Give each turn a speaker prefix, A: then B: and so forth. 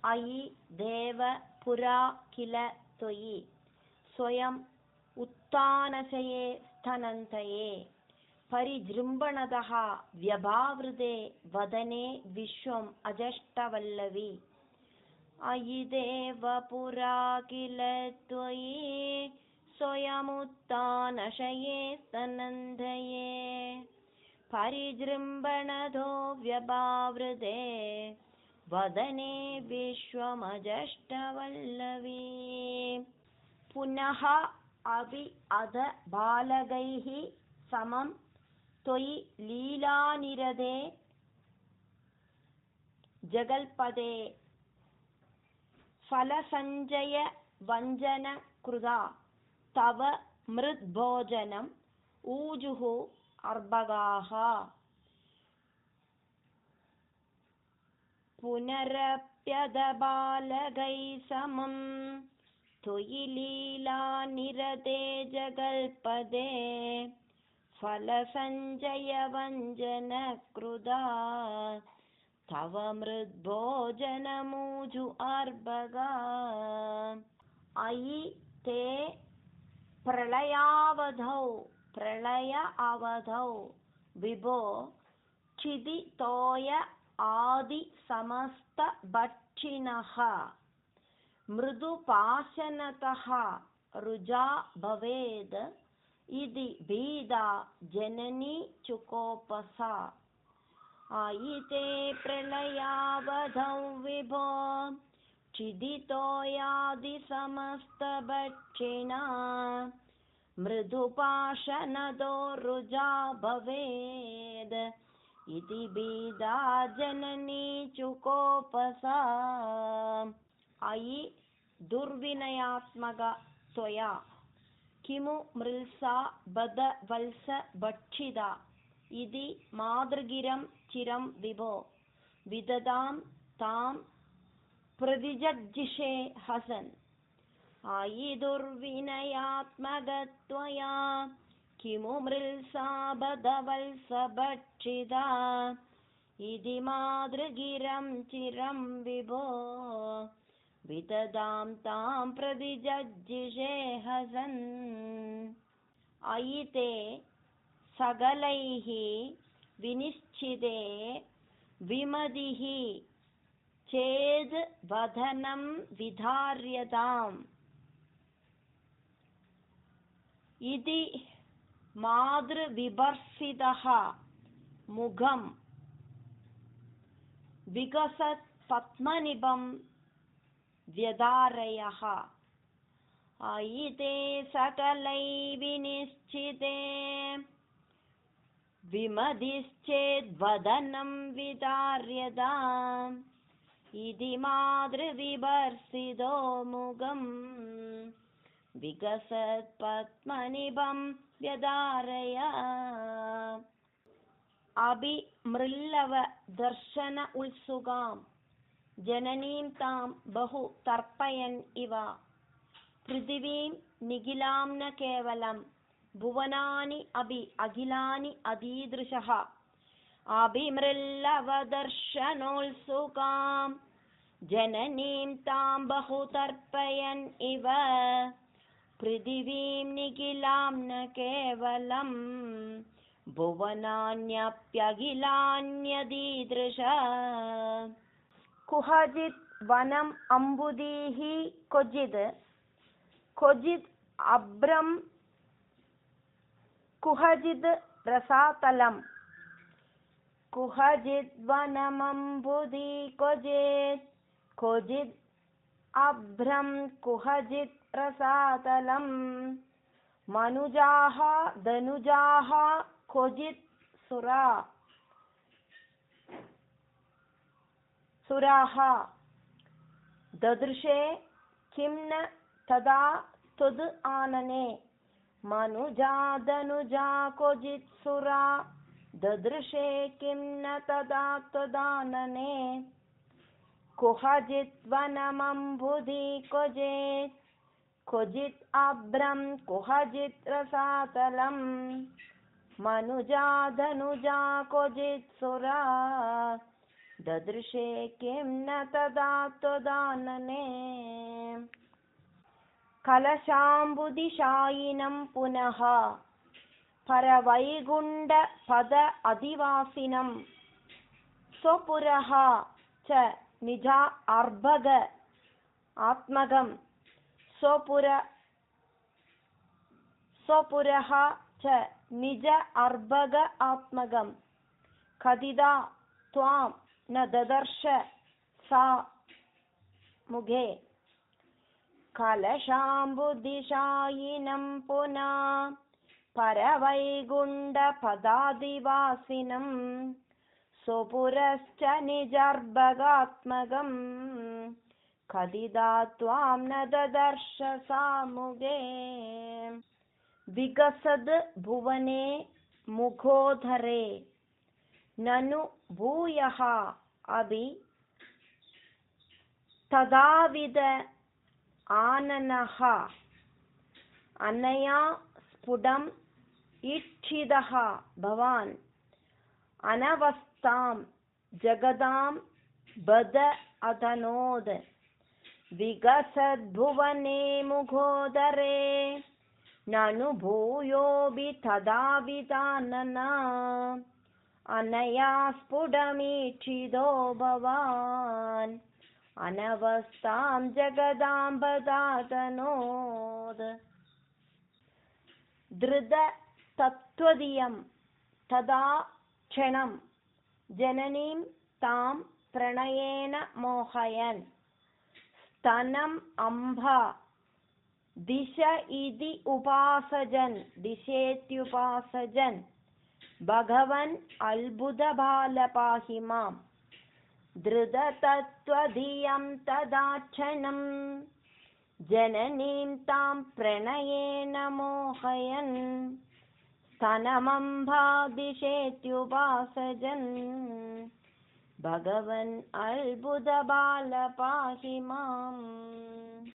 A: अयि देव पुरा किल त्वयि स्वयम् उत्तानशये स्तनन्तये परिजृम्भणतः व्यभावृते वदने विश्वम् अजष्टवल्लवी अयि देव पुरा किल त्वयि स्वयमुत्तानशये स्तनन्तये परिजृम्भणतो व्यभावृते वदने विश्वमजष्टवल्लवी पुनः अपि अध बालकैः समं त्वयि लीलानिरते जगल्पदे फलसञ्चय वञ्चनकृता तव मृद्भोजनम् ऊजुः अर्भकाः पुनरप्यदबालकैः समं त्वयि लीलानिरते जगल्पदे फलसञ्चयवञ्चनकृता तव मृद्भोजनमूजु अर्भका अयि ते प्रलय अवधौ विभो क्षितितोय आदि समस्त भक्षिणः मृदुपाशनतः रुजा भवेद् इति भीदा जननी चुकोपसा अयि ते प्रलयावधौ विभो क्षितितोयादि समस्त भक्षिणा मृदुपाशनतो रुजा भवेद् इति भीदा जननी चुकोपसा अयि दुर्विनयात्मक त्वया किमु मृल्सा बद वल्स भक्षिता इति मातृगिरं चिरं विभो विददां तां प्रतिजज्जिषे हसन् अयि दुर्विनयात्मक त्वया किमु मृल्सा बद वल्स भक्षिता इति मातृगिरं चिरं विभो विददां तां प्रतिजज्जिषे हसन् अयि ते सकलैः विनिश्चिते विमतिः चेद् वदनं विधार्यताम् इति मातृविभर्सितः मुखं विकसत् पद्मनिभं व्यधारयः अयि ते सकलै विनिश्चिते विमतिश्चेद्वदनं विधार्यताम् इति मातृविभर्सितो मुखं विकसत् पद्मनिभं व्यधारय अभिमृल्लव दर्शन उत्सुकां जननीं तां बहु तर्पयन् इव पृथिवीं निखिलां न केवलं भुवनानि अपि अखिलानि अतीदृशः अभिमृल्लव दर्शनोत्सुकां जननीं तां बहु तर्पयन् इव पृथिवीं निखिलां न केवलं भुवनान्यप्यखिलान्यतीदृश कुहचित् वनम् अम्बुदीः क्वचित् अभ्रं कुहचित् रसातलं कुहचित् वनमम्बुदी क्वचित् अभ्रं कुहचित् रसातलं मनुजाः धनुजाः क्वचित् सुराः ददृशे किं न तदा त्वद् आनने मनुजा धनुजा क्वचित् सुरा ददृशे किं न तदा त्वदानने कुहचित् वनमम्बुदी क्वचित् अभ्रं कुहचित् रसातलं मनुजा धनुजा क्वचित् सुरा ददृशे किं न तदा त्वदानने कलशाम्बुदिशायिनं पुनः परवैकुण्ठपद अधिवासिनं स्वपुरः च निज अर्भग आत्मगं स्वपुरः च निज अर्भग आत्मगं कदिदा त्वां न ददर्श सा मुगे कलशाम्बुदिशायिनं पुनः परवैकुण्ठपदादिवासिनं स्वपुरश्च निजर्भगात्मगं कदिदा त्वां न ददर्श सा मुगे विकसद् भुवने मुखोदरे ननु भूयः अपि तदाविद आननः अनया स्फुटम् ईक्षितः भवान् अनवस्थां जगदां बद अतनोद विकसद्भुवने मुखोदरे ननु भूयोऽपि तदाविदानना अनया स्फुटमीक्षितो भवान् अनवस्थां जगदां बदातनोद धृत तत्त्वदियं तदा क्षणं जननीं तां प्रणयेन मोहयन् स्तनम् अम्भा दिश इति उपासजन् दिशेत्युपासजन् भगवन् अल्बुधबालपाहि मां धृततत्त्वधियं तदा क्षणं जननीं तां प्रणयेन मोहयन् स्तनमम्भा दिशेत्युपासजन् भगवन् अल्बुधबालपाहि माम्।